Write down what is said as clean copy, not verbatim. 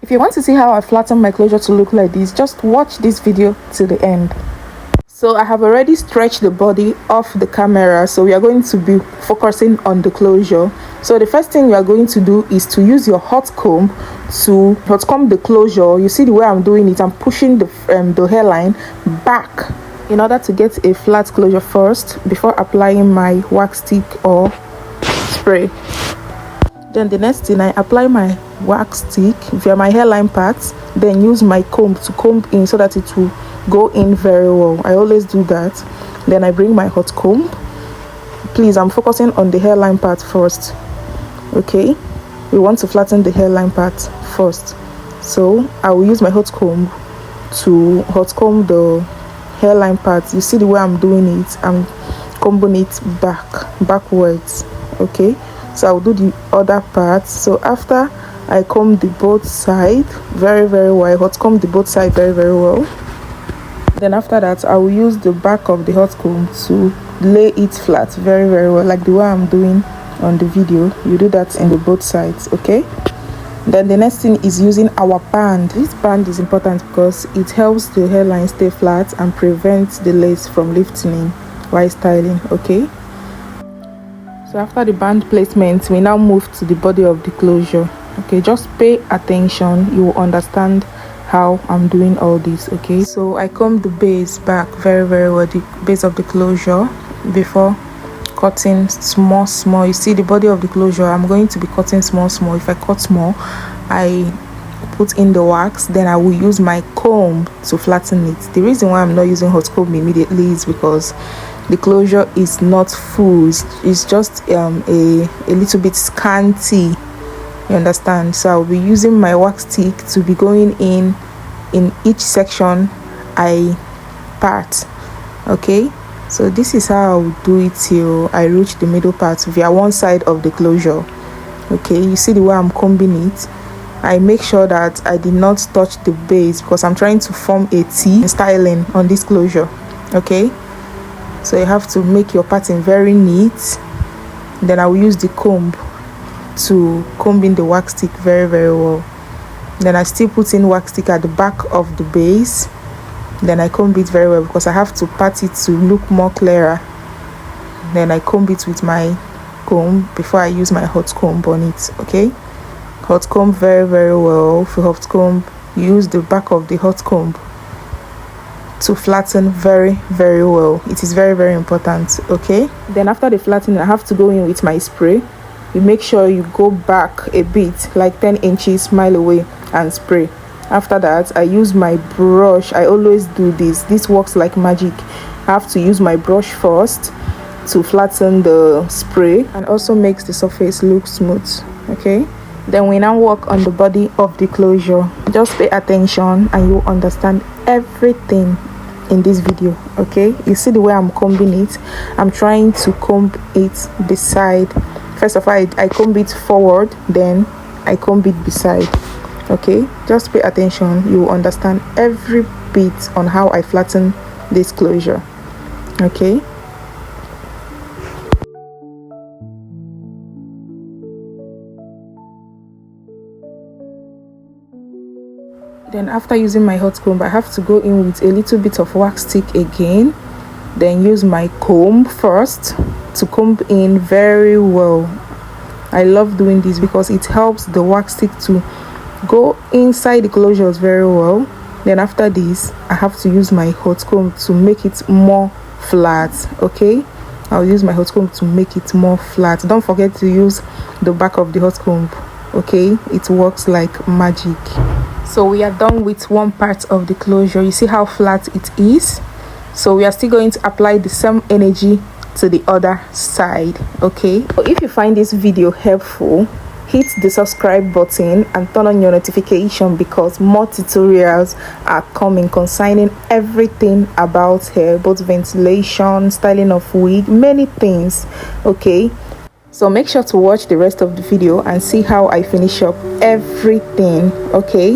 If you want to see how I flatten my closure to look like this, just watch this video till the end. So I have already stretched the body off the camera, so we are going to be focusing on the closure. So the first thing you are going to do is to use your hot comb to hot comb the closure. You see the way I'm doing it, I'm pushing the hairline back in order to get a flat closure first before applying my wax stick or spray. Then the next thing, I apply my wax stick via my hairline parts, then use my comb to comb in so that it will go in very well. I always do that. Then I bring my hot comb. Please, I'm focusing on the hairline part first. Okay, we want to flatten the hairline part first, so I will use my hot comb to hot comb the hairline part. You see the way I'm doing it, I'm combing it backwards. Okay, so I'll do the other part. So after I comb the both side very well, I hot comb the both side very well. Then after that, I will use the back of the hot comb to lay it flat very well, like the way I'm doing on the video. You do that in the both sides. Okay, then the next thing is using our band. This band is important because it helps the hairline stay flat and prevents the lace from lifting while styling. Okay, so after the band placement, we now move to the body of the closure. Okay, just pay attention, you will understand how I'm doing all this. Okay, so I comb the base back very well, the base of the closure, before cutting small. You see the body of the closure, I'm going to be cutting small. If I cut small, I put in the wax, then I will use my comb to flatten it. The reason why I'm not using hot comb immediately is because the closure is not full, it's just a little bit scanty, you understand. So I'll be using my wax stick to be going in each section I part. Okay, so this is how I'll do it till I reach the middle part via one side of the closure. Okay, you see the way I'm combing it. I make sure that I did not touch the base because I'm trying to form a T styling on this closure. Okay, so you have to make your pattern very neat. Then I will use the comb to comb in the wax stick very well. Then I still put in wax stick at the back of the base. Then I comb it very well because I have to pat it to look more clearer. Then I comb it with my comb before I use my hot comb on it. Okay, hot comb very well. For hot comb, use the back of the hot comb to flatten very well. It is very important. Okay, then after the flattening, I have to go in with my spray. You make sure you go back a bit, like 10 inches mile away, and spray. After that, I use my brush. I always do this works like magic. I have to use my brush first to flatten the spray and also makes the surface look smooth. Okay, then we now work on the body of the closure. Just pay attention and you understand everything in this video. Okay, you see the way I'm combing it. I'm trying to comb it beside. First of all, I comb it forward, then I comb it beside. Okay, just pay attention, you will understand every bit on how I flatten this closure. Okay, then after using my hot comb, I have to go in with a little bit of wax stick again, then use my comb first to comb in very well. I love doing this because it helps the wax stick to go inside the closures very well. Then after this, I have to use my hot comb to make it more flat. Okay, I'll use my hot comb to make it more flat. Don't forget to use the back of the hot comb. Okay, it works like magic. So we are done with one part of the closure. You see how flat it is. So we are still going to apply the same energy to the other side. Okay, so if you find this video helpful, hit the subscribe button and turn on your notification because more tutorials are coming concerning everything about hair, both ventilation, styling of wig, many things. Okay, so make sure to watch the rest of the video and see how I finish up everything. Okay,